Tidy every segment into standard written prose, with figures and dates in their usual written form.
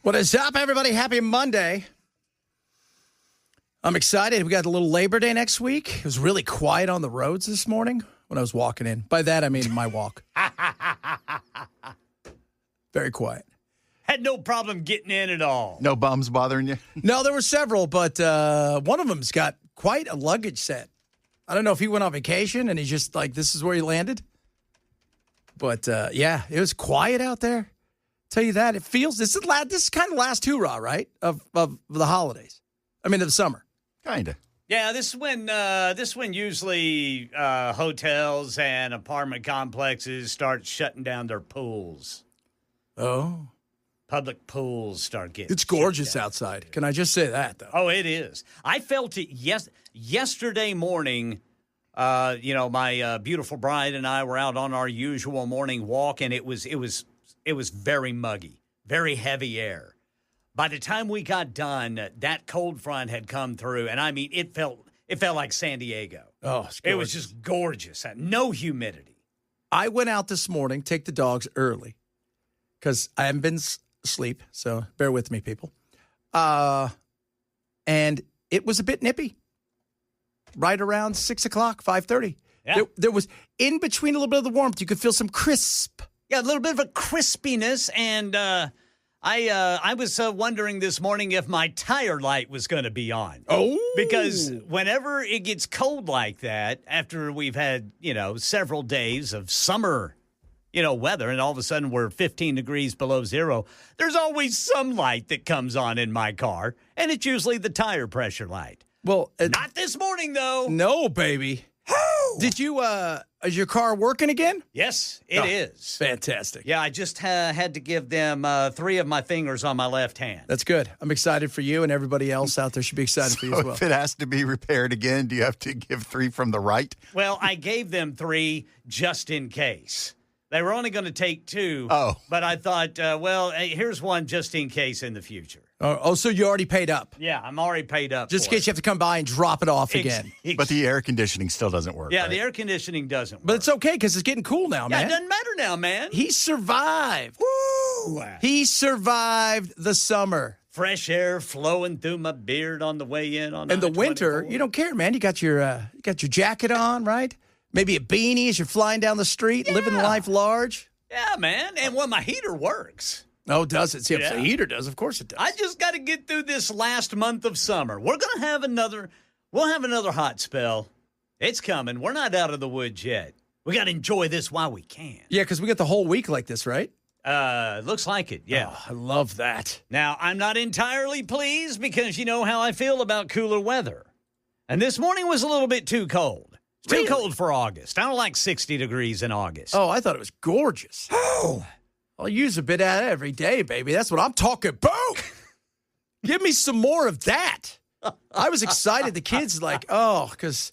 What is up, everybody? Happy Monday. I'm excited. We got a little Labor Day next week. It was really quiet on the roads this morning when I was walking in. By that, I mean my walk. Very quiet. Had no problem getting in at all. No bums bothering you? No, there were several, but one of them's got quite a luggage set. I don't know if he went on vacation and he's just like, this is where he landed. But, yeah, it was quiet out there. Tell you that. It feels, this is kind of last hoorah, right, of the holidays. I mean, of the summer. Kind of. Yeah, this is when usually hotels and apartment complexes start shutting down their pools. Oh. Public pools start getting It's gorgeous outside. Can I just say that, though? Oh, it is. I felt it yesterday morning. My beautiful bride and I were out on our usual morning walk, and it was very muggy, very heavy air. By the time we got done, that cold front had come through, and I mean, it felt like San Diego. Oh, it was just gorgeous. No humidity. I went out this morning, take the dogs early, because I haven't been asleep, so bear with me, people. And it was a bit nippy. Right around 6 o'clock, 5:30. Yeah. There was, in between a little bit of the warmth, you could feel some crisp. Yeah, a little bit of a crispiness, and I was wondering this morning if my tire light was going to be on. Oh. Because whenever it gets cold like that, after we've had, several days of summer, weather, and all of a sudden we're 15 degrees below zero, there's always some light that comes on in my car, and it's usually the tire pressure light. Well, not this morning, though. No, baby. Did you, is your car working again? Yes, it is. Fantastic. Yeah, I just had to give them 3 of my fingers on my left hand. That's good. I'm excited for you, and everybody else out there should be excited for you as well. If it has to be repaired again, do you have to give 3 from the right? Well, I gave them 3 just in case. They were only going to take 2. Oh. But I thought, hey, here's one just in case in the future. Oh, so you already paid up? Yeah, I'm already paid up. Just in case you have to come by and drop it off again. But the air conditioning still doesn't work. Yeah, right? the air conditioning doesn't work. But it's okay because it's getting cool now, man. Yeah, it doesn't matter now, man. He survived. Woo! He survived the summer. Fresh air flowing through my beard on the way in. And the winter, you don't care, man. You got your jacket on, right? Maybe a beanie as you're flying down the street, living life large. Yeah, man. And when my heater works. Oh, does it? See, if Yeah. the heater does, of course it does. I just got to get through this last month of summer. We'll have another hot spell. It's coming. We're not out of the woods yet. We got to enjoy this while we can. Yeah, because we got the whole week like this, right? Looks like it, yeah. Oh, I love that. Now, I'm not entirely pleased because you know how I feel about cooler weather. And this morning was a little bit too cold. Really? Too cold for August. I don't like 60 degrees in August. Oh, I thought it was gorgeous. Oh. I'll use a bit of it every day, baby. That's what I'm talking about. Give me some more of that. I was excited. The kids because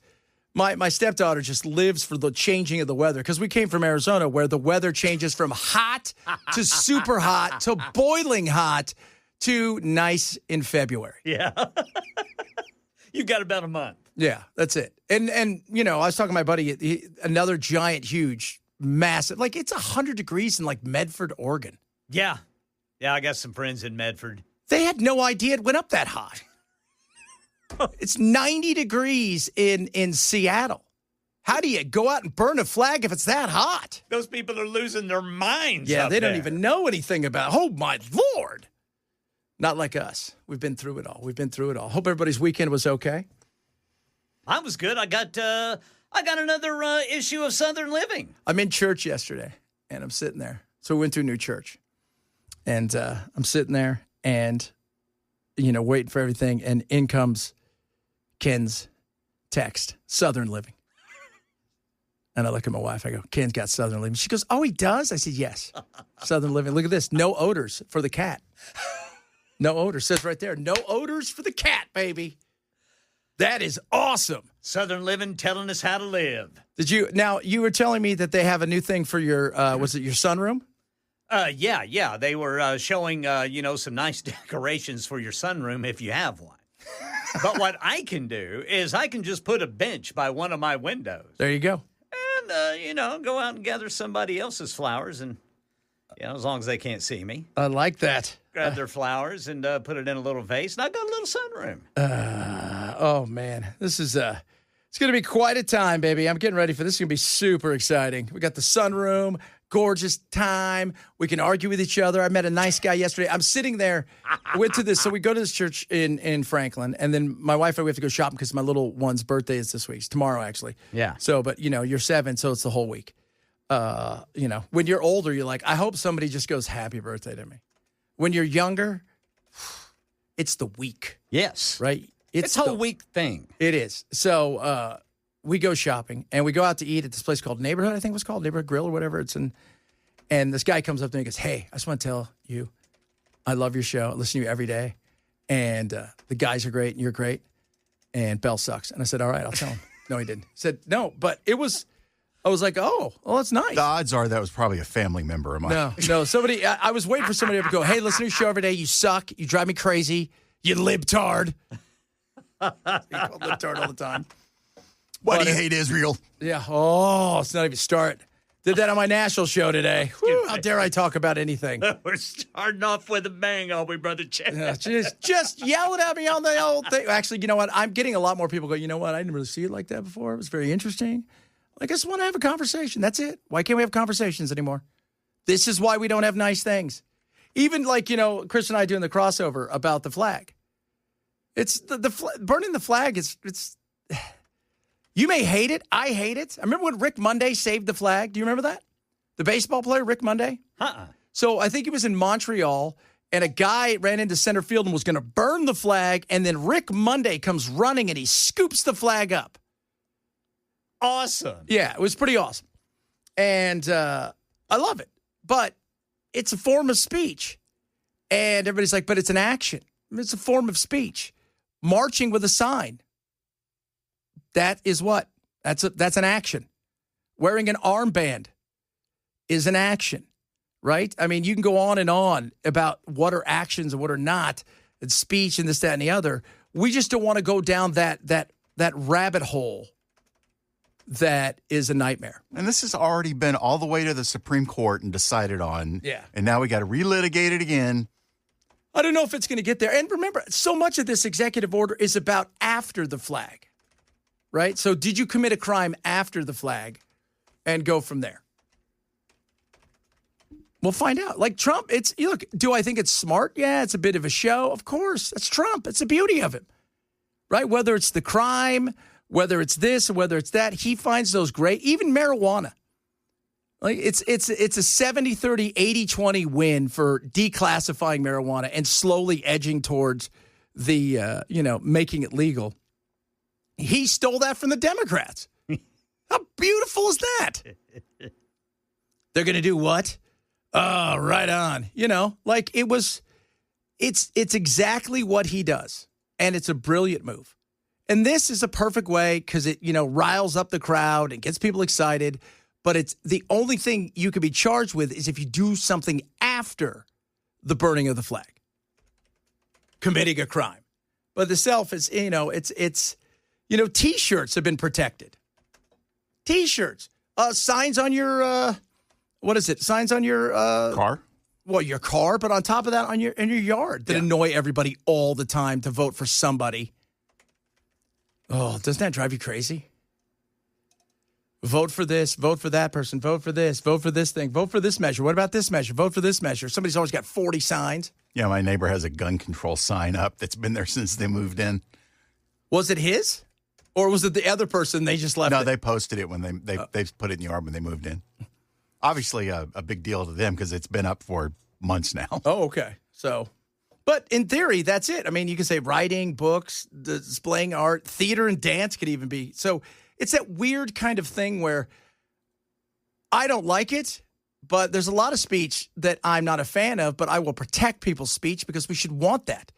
my stepdaughter just lives for the changing of the weather because we came from Arizona where the weather changes from hot to super hot to boiling hot to nice in February. Yeah. You got about a month. Yeah, that's it. And I was talking to my buddy, another giant, huge, massive, it's 100 degrees in Medford, Oregon. Yeah. Yeah, I got some friends in Medford. They had no idea it went up that hot. It's 90 degrees in Seattle. How do you go out and burn a flag if it's that hot? Those people are losing their minds. Yeah, up they don't there. even know anything about it. Oh, my Lord. Not like us. We've been through it all. Hope everybody's weekend was okay. I was good. I got another issue of Southern Living. I'm in church yesterday, and I'm sitting there. So we went to a new church. And I'm sitting there and, waiting for everything. And in comes Ken's text, Southern Living. And I look at my wife. I go, Ken's got Southern Living. She goes, oh, he does? I said, yes. Southern Living. Look at this. No odors for the cat. No odors. Says right there, no odors for the cat, baby. That is awesome. Southern Living telling us how to live. Now, you were telling me that they have a new thing for your, was it your sunroom? Yeah. They were showing, some nice decorations for your sunroom if you have one. But what I can do is I can just put a bench by one of my windows. There you go. And, go out and gather somebody else's flowers and, as long as they can't see me. I like that. Grab their flowers and put it in a little vase. And I've got a little sunroom. Oh, man. This is it's going to be quite a time, baby. I'm getting ready for this. It's going to be super exciting. We got the sunroom, gorgeous time. We can argue with each other. I met a nice guy yesterday. I'm sitting there. I went to this. So we go to this church in Franklin. And then my wife and I, we have to go shopping because my little one's birthday is this week. It's tomorrow, actually. Yeah. So, but, you're 7, so it's the whole week. When you're older, you're like, I hope somebody just goes happy birthday to me. When you're younger, it's the week. Yes. Right? It's a whole week thing. It is. So we go shopping, and we go out to eat at this place called Neighborhood, I think it was called, Neighborhood Grill or whatever. And this guy comes up to me and goes, hey, I just want to tell you, I love your show. I listen to you every day. And the guys are great, and you're great. And Bell sucks. And I said, all right, I'll tell him. No, he didn't. He said, no, but I was like, oh, that's nice. The odds are that was probably a family member of mine. No, somebody, I was waiting for somebody to go, hey, listen to your show every day. You suck. You drive me crazy. You libtard. You call libtard all the time. Why do you hate Israel? Yeah. Oh, it's not even start. Did that on my national show today. Whew, how dare I talk about anything? We're starting off with a bang, are we, Brother Chad? Yeah, just yelling at me on the old thing. Actually, you know what? I'm getting a lot more people go, you know what? I didn't really see it like that before. It was very interesting. I just want to have a conversation. That's it. Why can't we have conversations anymore? This is why we don't have nice things. Even Chris and I doing the crossover about the flag. It's burning the flag. It's you may hate it. I hate it. I remember when Rick Monday saved the flag. Do you remember that? The baseball player, Rick Monday? So I think he was in Montreal, and a guy ran into center field and was going to burn the flag, and then Rick Monday comes running, and he scoops the flag up. Awesome. Yeah, it was pretty awesome. And I love it. But it's a form of speech. And everybody's like, but it's an action. It's a form of speech. Marching with a sign. That is what? That's an action. Wearing an armband is an action, right? I mean, you can go on and on about what are actions and what are not, and speech and this, that, and the other. We just don't want to go down that rabbit hole that is a nightmare. And this has already been all the way to the Supreme Court and decided on. Yeah. And now we got to relitigate it again. I don't know if it's going to get there. And remember, so much of this executive order is about after the flag, right? So did you commit a crime after the flag and go from there? We'll find out. Like Trump, look, do I think it's smart? Yeah, it's a bit of a show. Of course. That's Trump. That's the beauty of him, right? Whether it's the crime, whether it's this or whether it's that, he finds those great. Even marijuana. Like it's a 70-30, 80-20 win for declassifying marijuana and slowly edging towards the making it legal. He stole that from the Democrats. How beautiful is that? They're going to do what? Oh, right on. It's exactly what he does. And it's a brilliant move. And this is a perfect way because it, riles up the crowd and gets people excited. But it's the only thing you could be charged with is if you do something after the burning of the flag, committing a crime. But the self is, T-shirts have been protected. T-shirts, signs on your, signs on your Car? Well, your car, but on top of that, in your yard that annoy everybody all the time to vote for somebody. Oh, doesn't that drive you crazy? Vote for this, vote for that person, vote for this, vote for this thing, vote for this measure. What about this measure? Vote for this measure. Somebody's always got 40 signs. Yeah, my neighbor has a gun control sign up that's been there since they moved in. Was it his? Or was it the other person they just left? No, it? they posted it when they put it in the yard when they moved in. Obviously a big deal to them because it's been up for months now. Oh, okay. So, but in theory, that's it. I mean, you can say writing, books, displaying art, theater and dance could even be. So it's that weird kind of thing where I don't like it, but there's a lot of speech that I'm not a fan of, but I will protect people's speech because we should want that.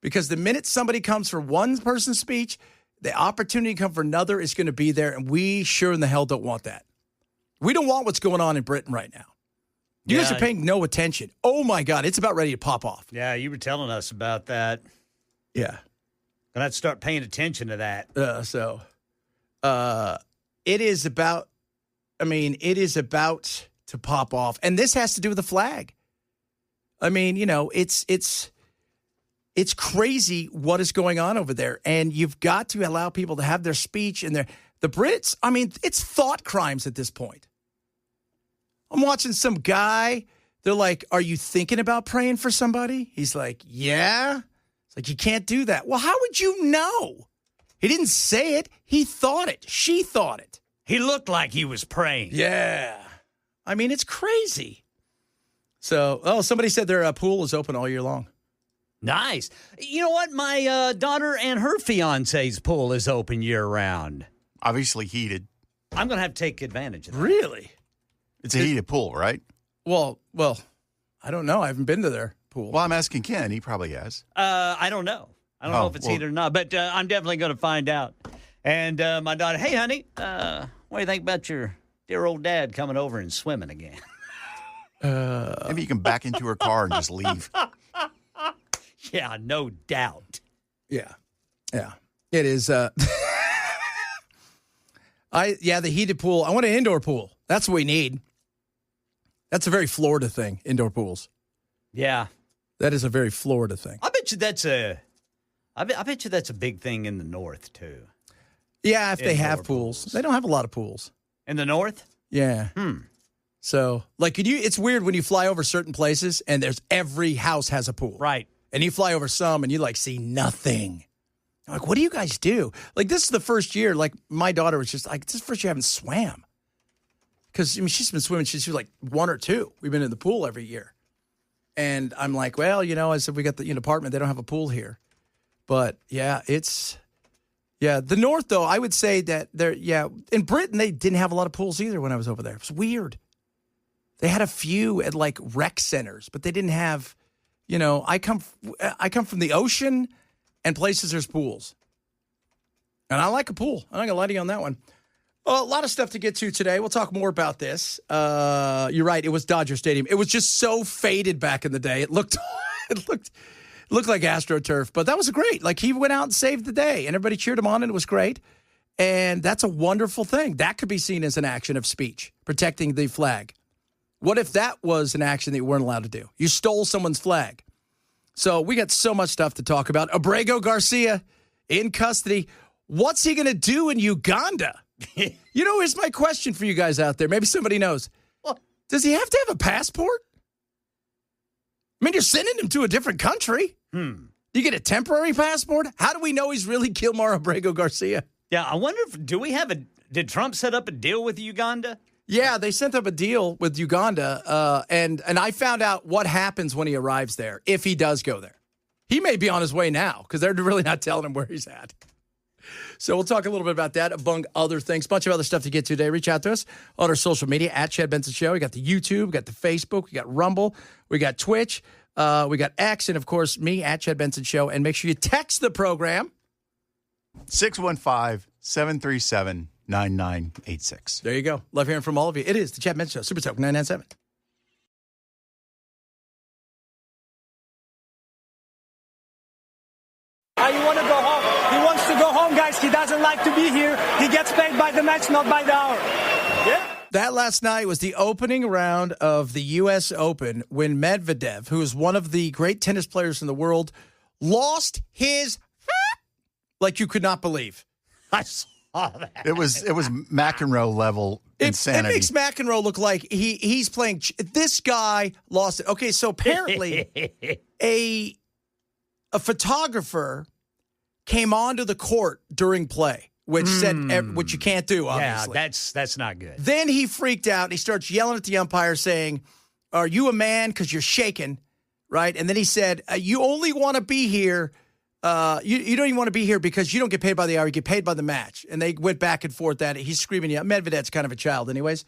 Because the minute somebody comes for one person's speech, the opportunity to come for another is going to be there, and we sure in the hell don't want that. We don't want what's going on in Britain right now. You guys are paying no attention. Oh, my God. It's about ready to pop off. Yeah, you were telling us about that. Yeah. And I'd start paying attention to that. It is about to pop off. And this has to do with the flag. I mean, it's crazy what is going on over there. And you've got to allow people to have their speech and the Brits. I mean, it's thought crimes at this point. I'm watching some guy. They're like, are you thinking about praying for somebody? He's like, yeah. It's like, you can't do that. Well, how would you know? He didn't say it. He thought it. She thought it. He looked like he was praying. Yeah. I mean, it's crazy. So, somebody said their pool is open all year long. Nice. You know what? My daughter and her fiance's pool is open year-round. Obviously heated. I'm going to have to take advantage of that. Really? It's a heated pool, right? Well, I don't know. I haven't been to their pool. Well, I'm asking Ken. He probably has. I don't know. I don't know if it's heated or not, but I'm definitely going to find out. And my daughter, hey, honey, what do you think about your dear old dad coming over and swimming again? Maybe you can back into her car and just leave. Yeah, no doubt. Yeah. It is. The heated pool. I want an indoor pool. That's what we need. That's a very Florida thing, indoor pools. Yeah. That is a very Florida thing. I bet you that's a big thing in the north, too. Yeah, if they Indoor have pools. They don't have a lot of pools. In the north? Yeah. So, it's weird when you fly over certain places and every house has a pool. Right. And you fly over some and you see nothing. I'm like, what do you guys do? This is the first year, my daughter was just like, this is the first year I haven't swam. Because, she's been swimming since she was 1 or 2. We've been in the pool every year. And I'm like, well, I said, we got the apartment. They don't have a pool here. But, yeah, the North, though, I would say that in Britain, they didn't have a lot of pools either when I was over there. It was weird. They had a few at, rec centers, but they didn't have, I come from the ocean and places there's pools. And I like a pool. I'm not going to lie to you on that one. Well, a lot of stuff to get to today. We'll talk more about this. You're right. It was Dodger Stadium. It was just so faded back in the day. It looked like AstroTurf, but that was great. He went out and saved the day, and everybody cheered him on, and it was great. And that's a wonderful thing. That could be seen as an action of speech, protecting the flag. What if that was an action that you weren't allowed to do? You stole someone's flag. So we got so much stuff to talk about. Abrego Garcia in custody. What's he going to do in Uganda? Here's my question for you guys out there. Maybe somebody knows. Does he have to have a passport? I mean, you're sending him to a different country. You get a temporary passport? How do we know he's really Gilmar Abrego Garcia? Yeah, I wonder did Trump set up a deal with Uganda? Yeah, they sent up a deal with Uganda, and I found out what happens when he arrives there, if he does go there. He may be on his way now, because they're really not telling him where he's at. So we'll talk a little bit about that, among other things. Bunch of other stuff to get to today. Reach out to us on our social media, at Chad Benson Show. We got the YouTube, we got the Facebook, we got Rumble, we got Twitch, we got X, and, of course, me, at Chad Benson Show. And make sure you text the program. 615-737-9986. There you go. Love hearing from all of you. It is the Chad Benson Show, Super Talk 997. You want to go home. He wants to go home, guys. He doesn't like to be here. He gets paid by the match, not by the hour. Yeah. That last night was the opening round of the U.S. Open when Medvedev, who is one of the great tennis players in the world, lost his like you could not believe. I saw that. It was McEnroe level insanity. It makes McEnroe look like he's playing. This guy lost it. Okay, so apparently a photographer came onto the court during play, which said which you can't do, obviously. Yeah, that's not good. Then he freaked out. He starts yelling at the umpire saying, "Are you a man? Because you're shaking," right? And then he said, "You only want to be here. You don't even want to be here because you don't get paid by the hour. You get paid by the match." And they went back and forth at it. He's screaming. Yeah, Medvedev's kind of a child anyways.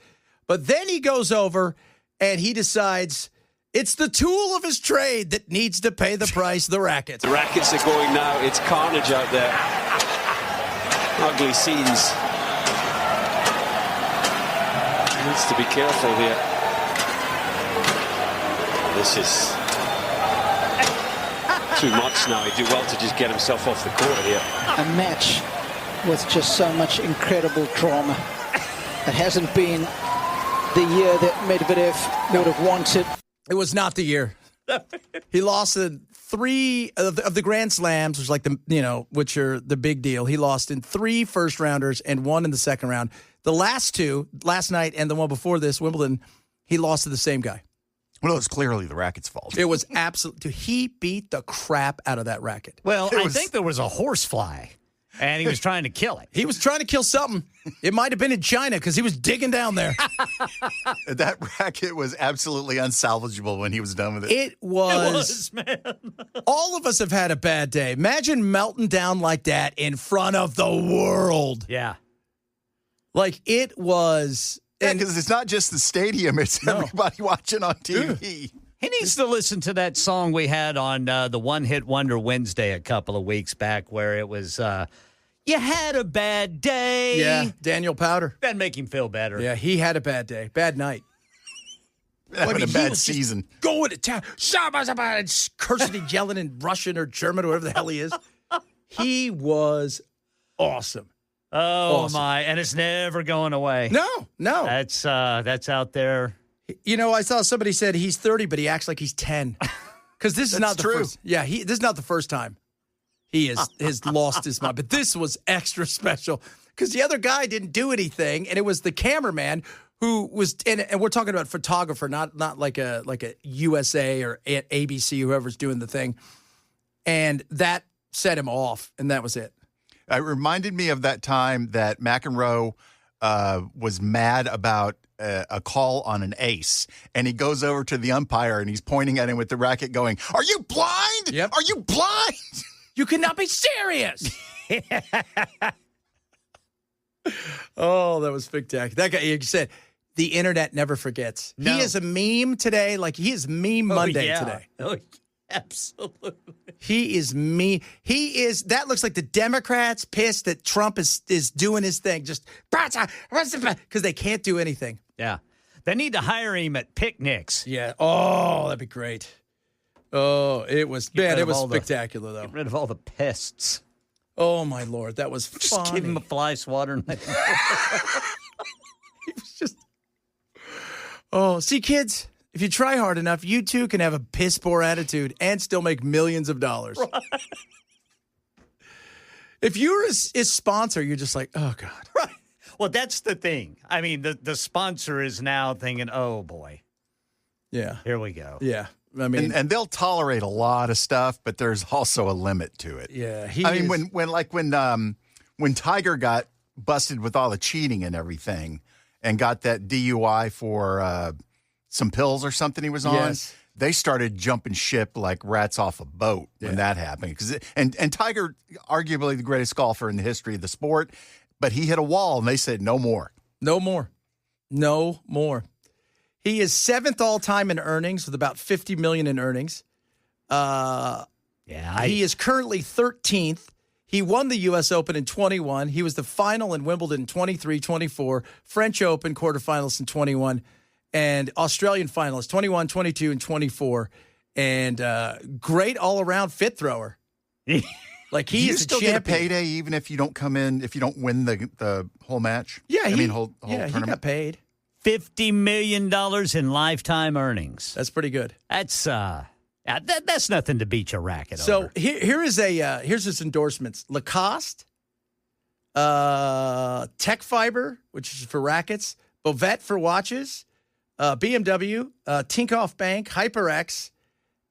But then he goes over and he decides it's the tool of his trade that needs to pay the price, the rackets. The rackets are going now. It's carnage out there. Ugly scenes. Needs to be careful here. This is too much now. He'd do well to just get himself off the court here. A match with just so much incredible drama. It hasn't been the year that Medvedev would have wanted. It was not the year. He lost in 3 of the Grand Slams, which like which are the big deal. He lost in 3 first rounders and 1 in the second round. The last 2, last night and the one before this, Wimbledon, he lost to the same guy. Well, it was clearly the racket's fault. It was absolutely. He beat the crap out of that racket. Well, I think there was a horsefly, and he was trying to kill it. He was trying to kill something. It might have been in China because he was digging down there. That racket was absolutely unsalvageable when he was done with it. It was, man. All of us have had a bad day. Imagine melting down like that in front of the world. Yeah. Like it was. Yeah, because it's not just the stadium; it's everybody watching on TV. He needs to listen to that song we had on the One Hit Wonder Wednesday a couple of weeks back, where it was "You Had a Bad Day." Yeah, Daniel Powder. That'd make him feel better. Yeah, he had a bad day, bad night. Having a bad season. Going to town, cursing and yelling in Russian or German or whatever the hell he is. He was awesome. Oh, awesome. My. And it's never going away. No. That's out there. You know, I saw somebody said he's 30, but he acts like he's 10. Because this is not the first. Yeah, this is not the first time he has lost his mind. But this was extra special because the other guy didn't do anything, and it was the cameraman who was. And we're talking about photographer, not like a USA or ABC, whoever's doing the thing, and that set him off, and that was it. It reminded me of that time that McEnroe was mad about a call on an ace, and he goes over to the umpire and he's pointing at him with the racket going, "Are you blind? Yep. Are you blind? You cannot be serious." Oh, that was spectacular. That guy, you said, the internet never forgets. No. He is a meme today, like he is meme Monday today. Oh, absolutely. He is me. He is. That looks like the Democrats pissed that Trump is doing his thing. Just because they can't do anything. Yeah, they need to hire him at picnics. Yeah. Oh, that'd be great. Oh, it was bad. It was spectacular though. Get rid of all the pests. Oh my Lord, that was just funny. give him a fly swatter. He was just. Oh, see, kids. If you try hard enough, you too can have a piss poor attitude and still make millions of dollars. Right. If you're his sponsor, you're just like, oh, God. Right. Well, that's the thing. I mean, the sponsor is now thinking, oh, boy. Yeah. Here we go. Yeah. I mean, and they'll tolerate a lot of stuff, but there's also a limit to it. Yeah. When Tiger got busted with all the cheating and everything and got that DUI for some pills or something he was on. Yes. They started jumping ship like rats off a boat when that happened. And Tiger, arguably the greatest golfer in the history of the sport, but he hit a wall and they said no more. No more. No more. He is 7th all time in earnings with about $50 million in earnings. He is currently 13th. He won the U.S. Open in 21. He was the final in Wimbledon in 23, 24, French Open quarterfinals in 21. And Australian finalists, 21, 22, and 24. And great all-around fit thrower. Like he is a champion. Get a payday even if you don't come in, if you don't win the whole match? Yeah, whole tournament? He got paid. $50 million in lifetime earnings. That's pretty good. That's that's nothing to beat your racket so over. Here's his endorsements. Lacoste, Tech Fiber, which is for rackets, Bovette for watches, BMW, Tinkoff Bank, HyperX,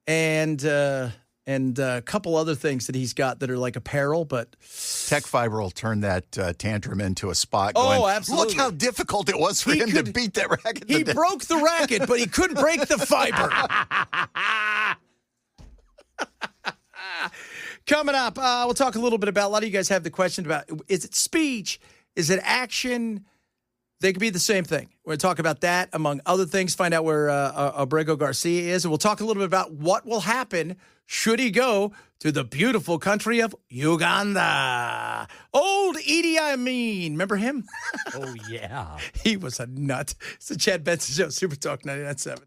and a couple other things that he's got that are like apparel, but Tech Fiber will turn that tantrum into a spot. Oh, absolutely! Look how difficult it was for him to beat that racket. He broke the racket, but he couldn't break the fiber. Coming up, we'll talk a little bit about. A lot of you guys have the question about: is it speech? Is it action? They could be the same thing. We're going to talk about that, among other things, find out where Abrego Garcia is, and we'll talk a little bit about what will happen should he go to the beautiful country of Uganda. Old Idi Amin. Remember him? Oh, yeah. He was a nut. It's the Chad Benson Show, Super Talk 99.7.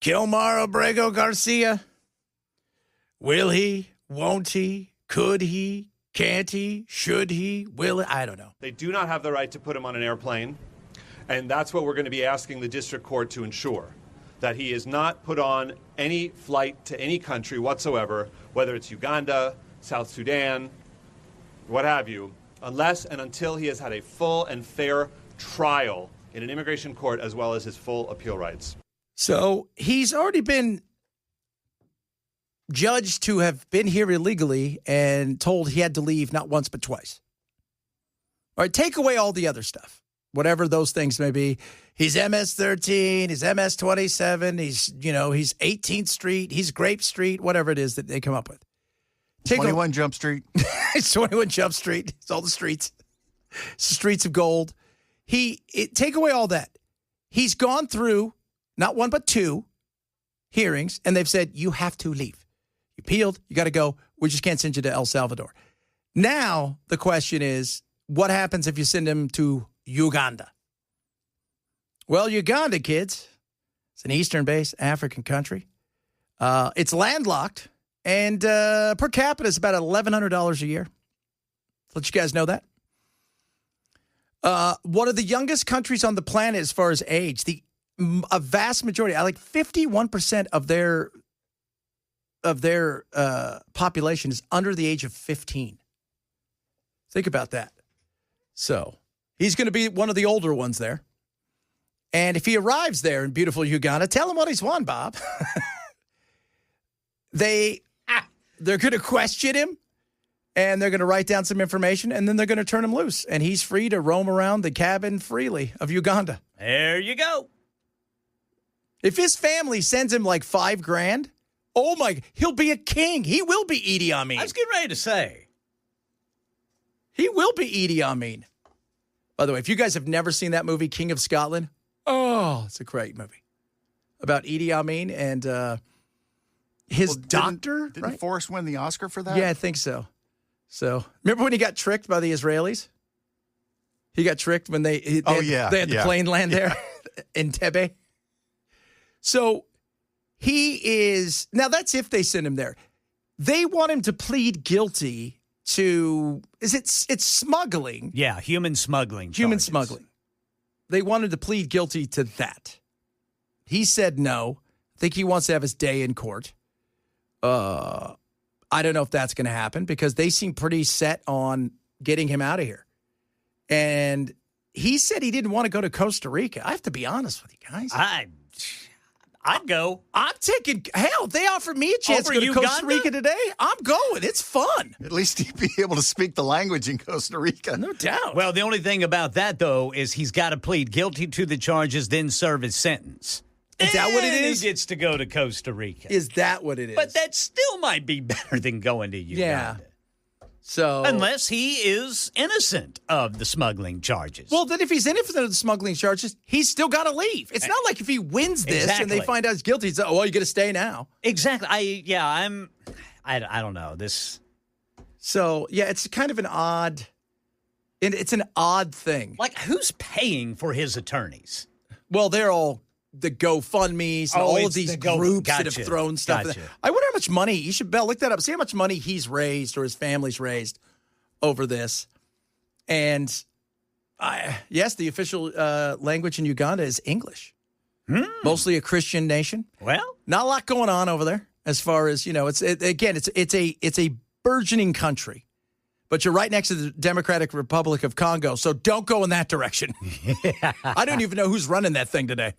Kilmar Abrego Garcia. Will he? Won't he? Could he? Can't he? Should he? Will it? I don't know. They do not have the right to put him on an airplane, and that's what we're going to be asking the district court to ensure, that he is not put on any flight to any country whatsoever, whether it's Uganda, South Sudan, what have you, unless and until he has had a full and fair trial in an immigration court as well as his full appeal rights. So he's already been judged to have been here illegally and told he had to leave not once but twice. All right, take away all the other stuff, whatever those things may be. He's MS-13, he's MS-27, he's 18th Street, he's Grape Street, whatever it is that they come up with. 21 Jump Street. It's 21 Jump Street. It's all the streets. It's the streets of gold. Take away all that. He's gone through not one but two hearings, and they've said, you have to leave. You appealed, you got to go. We just can't send you to El Salvador. Now, the question is, what happens if you send him to Uganda? Well, Uganda, kids, it's an Eastern-based African country. It's landlocked, and per capita is about $1,100 a year. Let you guys know that. One of the youngest countries on the planet as far as age. A vast majority, like 51% of their population is under the age of 15. Think about that. So he's going to be one of the older ones there. And if he arrives there in beautiful Uganda, tell him what he's won, Bob. They're going to question him, and they're going to write down some information, and then they're going to turn him loose. And he's free to roam around the cabin freely of Uganda. There you go. If his family sends him like $5,000, oh my, he'll be a king. He will be Idi Amin. I was getting ready to say. He will be Idi Amin. By the way, if you guys have never seen that movie, King of Scotland, oh, it's a great movie about Idi Amin and his doctor. Didn't Forrest win the Oscar for that? Yeah, I think so. So remember when he got tricked by the Israelis? He got tricked when they had the plane land there in Tebe. So he is, now that's if they send him there. They want him to plead guilty to, it's smuggling. Yeah, human smuggling. Human charges. smuggling. They wanted to plead guilty to that. He said no. I think he wants to have his day in court. I don't know if that's going to happen because they seem pretty set on getting him out of here. And he said he didn't want to go to Costa Rica. I have to be honest with you guys. I'd go. I'm taking, hell, they offered me a chance to go to Costa Rica today. I'm going. It's fun. At least he'd be able to speak the language in Costa Rica. No doubt. Well, the only thing about that, though, is he's got to plead guilty to the charges, then serve his sentence. Is that what it is? He gets to go to Costa Rica. Is that what it is? But that still might be better than going to Uganda. Yeah. So unless he is innocent of the smuggling charges. Well, then if he's innocent of the smuggling charges, he's still got to leave. It's not like if he wins this and they find out he's guilty, it's, oh, well, you got to stay now. Exactly. I don't know. This. So, yeah, it's kind of an odd thing. Like, who's paying for his attorneys? Well, they're all the GoFundMe's and all of these groups that have thrown stuff. I wonder how much money, you should, Bell, look that up. See how much money he's raised or his family's raised over this. And yes, the official language in Uganda is English. Mostly a Christian nation. Well, not a lot going on over there as far as, it's a burgeoning country. But you're right next to the Democratic Republic of Congo, so don't go in that direction. I don't even know who's running that thing today.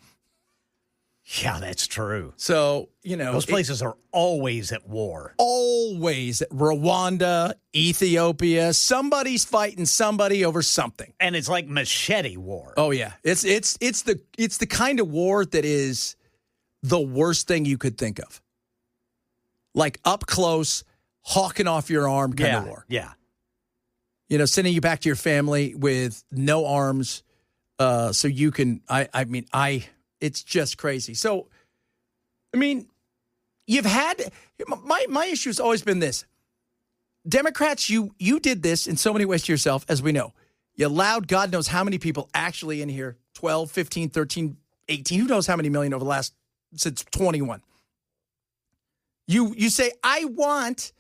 Yeah, that's true. So, those places are always at war. Always. Rwanda, Ethiopia, somebody's fighting somebody over something. And it's like machete war. Oh yeah. It's the kind of war that is the worst thing you could think of. Like up close, hawking off your arm kind of war. Yeah. Sending you back to your family with no arms so you can it's just crazy. So, you've had my issue has always been this. Democrats, you did this in so many ways to yourself, as we know. You allowed God knows how many people actually in here, 12, 15, 13, 18, who knows how many million over the last, since 21. You say, I want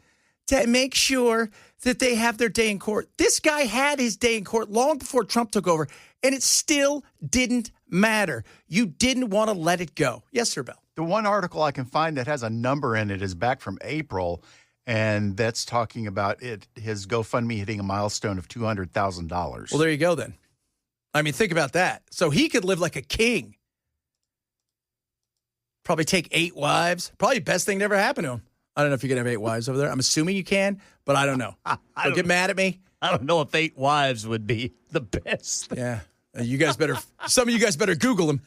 to make sure that they have their day in court. This guy had his day in court long before Trump took over, and it still didn't matter. You didn't want to let it go. Yes, sir, Bill. The one article I can find that has a number in it is back from April, and that's talking about his GoFundMe hitting a milestone of $200,000. Well, there you go then. I mean, think about that. So he could live like a king. Probably take 8 wives. Probably the best thing that ever happened to him. I don't know if you can have 8 wives over there. I'm assuming you can, but I don't know. Don't get mad at me. I don't know if 8 wives would be the best. Yeah. You guys better, some of you guys better Google him.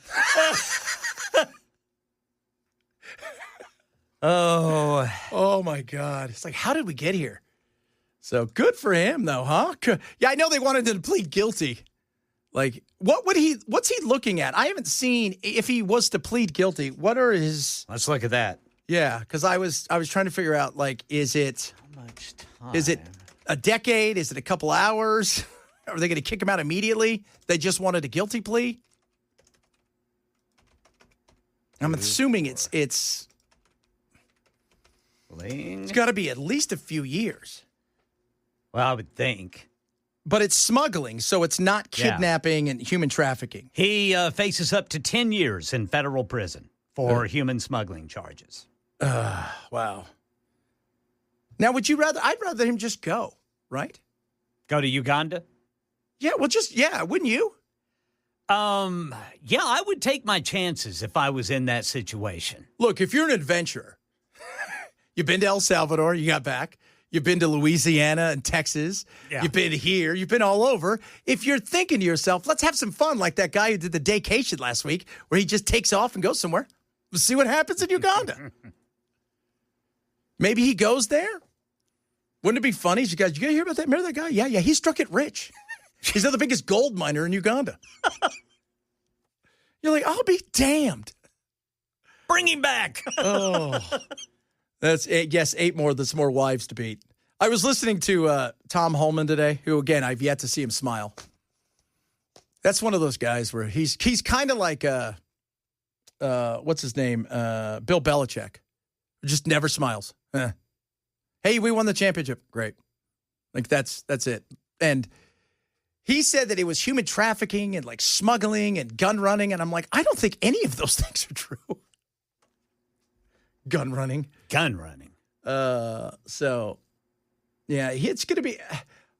Oh my God. It's like, how did we get here? So good for him though, huh? Yeah, I know they wanted him to plead guilty. Like, what's he looking at? I haven't seen, if he was to plead guilty, what are his... Let's look at that. Yeah, because I was trying to figure out, like, is it... How much time? Is it a decade? Is it a couple hours? Are they going to kick him out immediately? They just wanted a guilty plea? I'm assuming it's got to be at least a few years. Well, I would think. But it's smuggling, so it's not kidnapping and human trafficking. He faces up to 10 years in federal prison for human smuggling charges. Wow. Now, I'd rather him just go, right? Go to Uganda? Yeah, well, wouldn't you? Yeah, I would take my chances if I was in that situation. Look, if you're an adventurer, you've been to El Salvador, you got back. You've been to Louisiana and Texas. Yeah. You've been here. You've been all over. If you're thinking to yourself, let's have some fun like that guy who did the daycation last week where he just takes off and goes somewhere. We'll see what happens in Uganda. Maybe he goes there. Wouldn't it be funny? You guys hear about that? Remember that guy? Yeah. He struck it rich. He's now the biggest gold miner in Uganda. You're like, I'll be damned. Bring him back. Oh. That's 8 more. There's more wives to beat. I was listening to Tom Holman today, who, again, I've yet to see him smile. That's one of those guys where he's kind of like, what's his name? Bill Belichick. Just never smiles. Hey, we won the championship. Great. Like, that's it. And he said that it was human trafficking and, like, smuggling and gun running. And I'm like, I don't think any of those things are true. Gun running. So, yeah, it's going to be.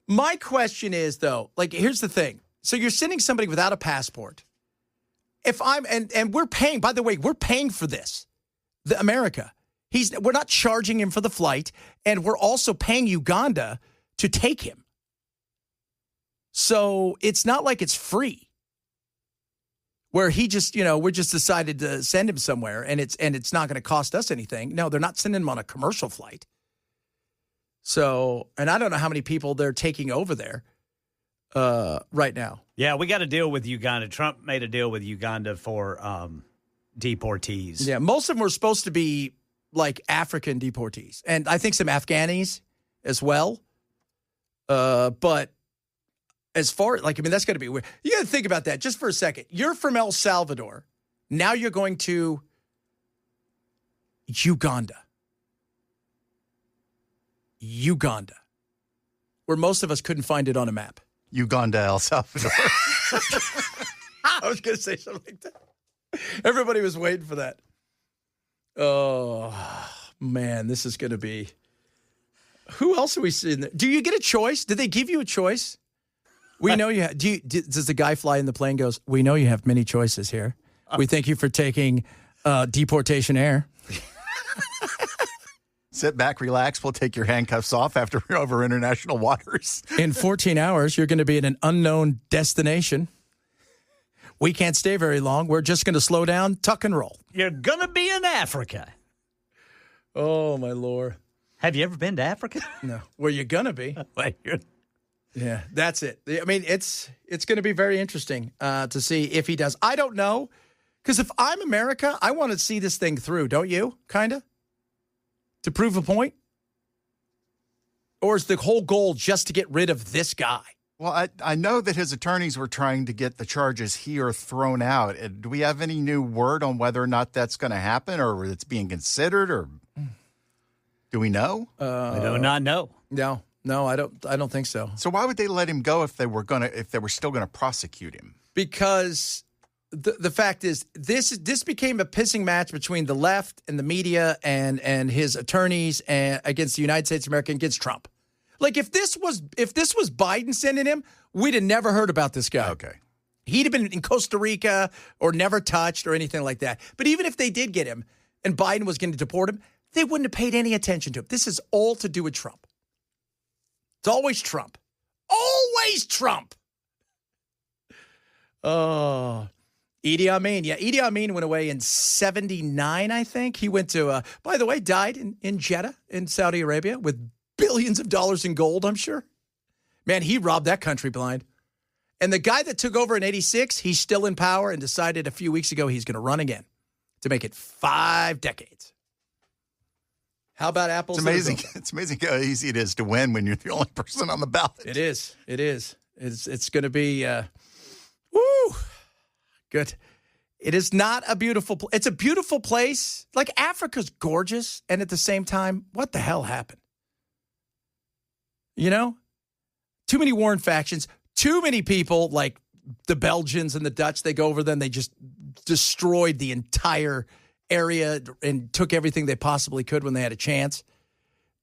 My question is, though, like, here's the thing. So you're sending somebody without a passport. If I'm, and we're paying, by the way, we're paying for this. America. We're not charging him for the flight, and we're also paying Uganda to take him. So it's not like it's free. Where he just, we just decided to send him somewhere and it's not going to cost us anything. No, they're not sending him on a commercial flight. So, and I don't know how many people they're taking over there right now. Yeah, we got a deal with Uganda. Trump made a deal with Uganda for deportees. Yeah, most of them were supposed to be like African deportees. And I think some Afghanis as well. But as far, that's going to be weird. You got to think about that just for a second. You're from El Salvador. Now you're going to Uganda. Where most of us couldn't find it on a map. Uganda, El Salvador. I was going to say something like that. Everybody was waiting for that. Oh, man, this is going to be. Who else are we seeing there? Do you get a choice? Did they give you a choice? We know you have. Does the guy fly in the plane goes, we know you have many choices here. We thank you for taking deportation air. Sit back, relax. We'll take your handcuffs off after we're over international waters. In 14 hours, you're going to be in an unknown destination. We can't stay very long. We're just going to slow down, tuck and roll. You're going to be in Africa. Oh, my Lord. Have you ever been to Africa? No. Well, you're going to be. Yeah, that's it. I mean, it's going to be very interesting to see if he does. I don't know, because if I'm America, I want to see this thing through, don't you? Kind of? To prove a point? Or is the whole goal just to get rid of this guy? Well, I know that his attorneys were trying to get the charges here thrown out. Do we have any new word on whether or not that's going to happen or it's being considered? Or Do we know? I do not know. No, I don't think so. So why would they let him go if they were still gonna prosecute him? Because the fact is, this became a pissing match between the left and the media and his attorneys and against the United States of America against Trump. Like if this was Biden sending him, we'd have never heard about this guy. Okay. He'd have been in Costa Rica or never touched or anything like that. But even if they did get him and Biden was going to deport him, they wouldn't have paid any attention to him. This is all to do with Trump. It's always Trump. Always Trump. Oh, Idi Amin. Yeah, Idi Amin went away in 79, I think. He went to, by the way, died in Jeddah in Saudi Arabia with billions of dollars in gold, I'm sure. Man, he robbed that country blind. And the guy that took over in 86, he's still in power and decided a few weeks ago he's going to run again to make it 5 decades. How about apples? It's amazing. It's amazing how easy it is to win when you're the only person on the ballot. It is. It's going to be, woo, good. It is not a beautiful It's a beautiful place. Like Africa's gorgeous. And at the same time, what the hell happened? You know? Too many warring factions. Too many people, like the Belgians and the Dutch, they go over them. They just destroyed the entire area and took everything they possibly could when they had a chance.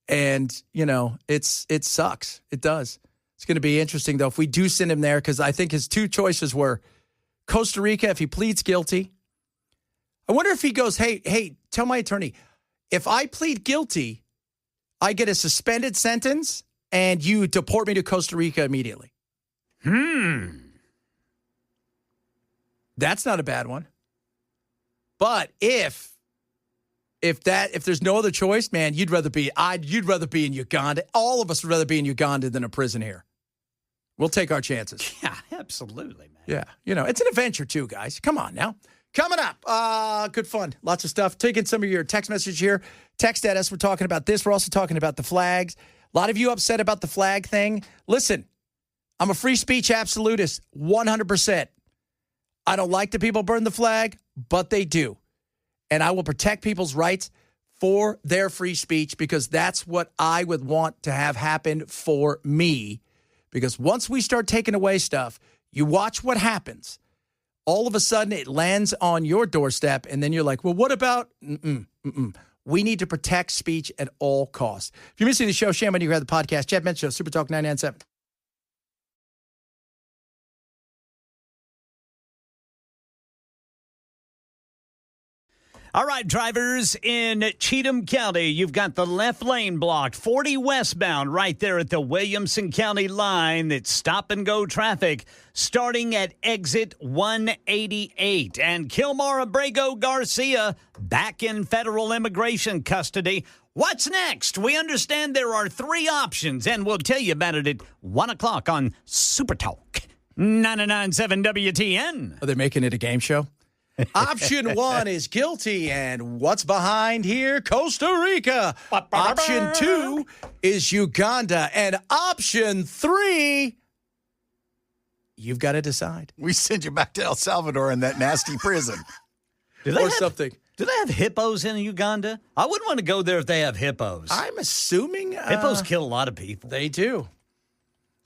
And, you know, it sucks. It does. It's going to be interesting, though, if we do send him there, because I think his two choices were Costa Rica, if he pleads guilty. I wonder if he goes, hey, tell my attorney, if I plead guilty, I get a suspended sentence and you deport me to Costa Rica immediately. That's not a bad one. But if there's no other choice, man, you'd rather be in Uganda. All of us would rather be in Uganda than a prison here. We'll take our chances. Yeah, absolutely, man. Yeah, you know, it's an adventure too, guys. Come on now. Coming up, good fun. Lots of stuff. Taking some of your text message here. Text at us. We're talking about this. We're also talking about the flags. A lot of you upset about the flag thing. Listen, I'm a free speech absolutist, 100%. I don't like that people burn the flag, but they do. And I will protect people's rights for their free speech because that's what I would want to have happen for me. Because once we start taking away stuff, you watch what happens. All of a sudden, it lands on your doorstep, and then you're like, well, what about? We need to protect speech at all costs. If you're missing the show, shame on you. Grab the podcast. Chad Benson Show, Super Talk 997. All right, drivers in Cheatham County, you've got the left lane blocked, 40 westbound right there at the Williamson County line. It's stop-and-go traffic starting at exit 188. And Kilmar Abrego Garcia back in federal immigration custody. What's next? We understand there are 3 options, and we'll tell you about it at 1 o'clock on Super Talk 99.7 WTN. Are they making it a game show? Option 1 is guilty, and what's behind here? Costa Rica. Option 2 is Uganda, and option 3, you've got to decide. We send you back to El Salvador in that nasty prison. Something. Do they have hippos in Uganda? I wouldn't want to go there if they have hippos. I'm assuming Hippos kill a lot of people. They do.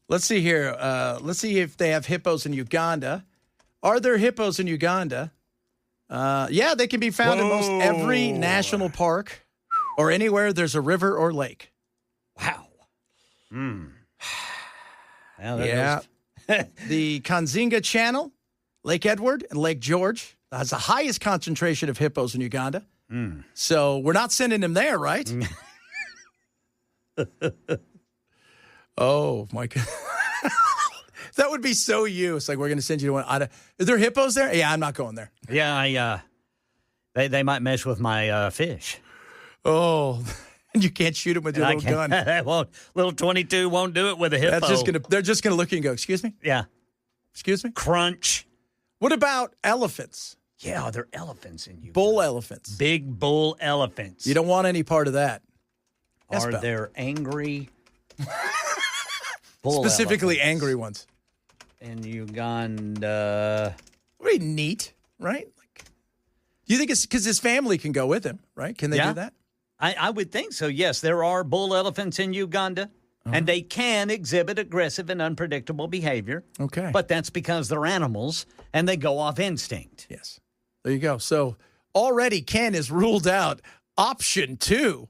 Let's see here. Let's see if they have hippos in Uganda. Are there hippos in Uganda? Yeah, they can be found in most every national park or anywhere there's a river or lake. Wow. Well, yeah. The Kanzinga Channel, Lake Edward, and Lake George has the highest concentration of hippos in Uganda. So we're not sending them there, right? Oh, my God. That would be so you. It's like, we're going to send you to one. Is there hippos there? Yeah, I'm not going there. Yeah, they might mess with my fish. Oh, and you can't shoot them with your little gun. Little 22 won't do it with a hippo. They're just going to look at you and go, excuse me? Yeah. Excuse me? Crunch. What about elephants? Yeah, are there elephants in you? Bull elephants. Big bull elephants. You don't want any part of that. Are there angry bull specifically elephants angry ones? in Uganda? Very neat, right? Like, do you think it's because his family can go with him, right? Can they do that? I would think so, yes. There are bull elephants in Uganda, and they can exhibit aggressive and unpredictable behavior. Okay. But that's because they're animals, and they go off instinct. Yes. There you go. So already Ken has ruled out option 2.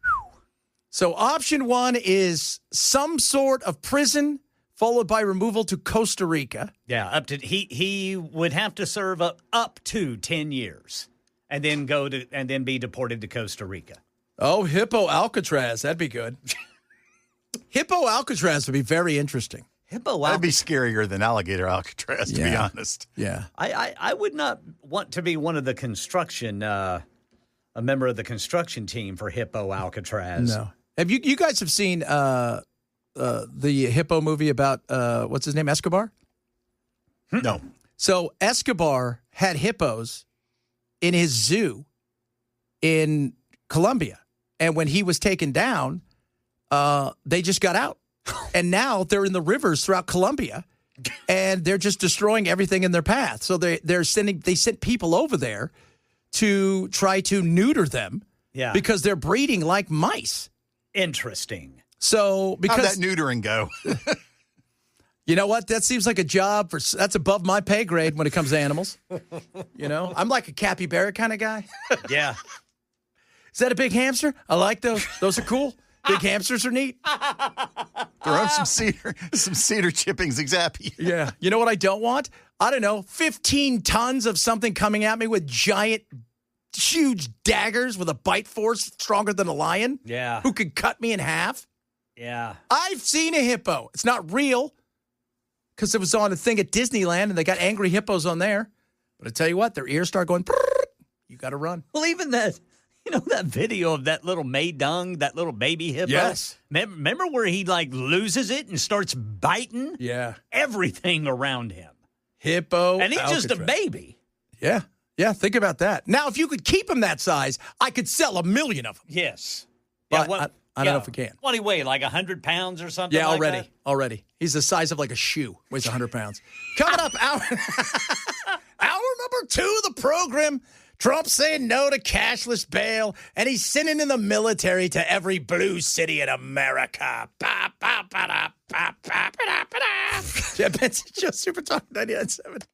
So option 1 is some sort of prison followed by removal to Costa Rica. Yeah, he would have to serve up to 10 years and then be deported to Costa Rica. Oh, Hippo Alcatraz. That'd be good. Hippo Alcatraz would be very interesting. That'd be scarier than alligator Alcatraz, to be honest. Yeah. I would not want to be one of the construction, a member of the construction team for Hippo Alcatraz. No. Have you guys have seen the Hippo movie about, what's his name, Escobar? No. So Escobar had hippos in his zoo in Colombia. And when he was taken down, they just got out. And now they're in the rivers throughout Colombia, and they're just destroying everything in their path. So they sent people over there to try to neuter them because they're breeding like mice. Interesting. So how'd that neutering go? You know what? That seems like a job that's above my pay grade when it comes to animals. You know, I'm like a capybara kind of guy. Yeah. Is that a big hamster? I like those. Those are cool. Big hamsters are neat. Throw up some cedar chippings, exactly. Yeah. You know what I don't want? I don't know, 15 tons of something coming at me with giant, huge daggers with a bite force stronger than a lion. Yeah. Who could cut me in half. Yeah. I've seen a hippo. It's not real because it was on a thing at Disneyland and they got angry hippos on there. But I tell you what, their ears start going, you got to run. Well, even that. You know that video of that little Maydung, that little baby hippo? Yes. Remember where he loses it and starts biting? Yeah. Everything around him. Hippo. And he's Alcatraz. just a baby. Yeah. Yeah. Think about that. Now, if you could keep him that size, I could sell 1 million of them. Yes. But I don't know if we can. What do he weigh? Like 100 pounds or something? Yeah, like already. that? Already. He's the size of like a shoe. Weighs 100 pounds. Coming up, hour number 2 of the program. Trump saying no to cashless bail, and he's sending in the military to every blue city in America. Yeah, Benson, just Super Talk 99.7.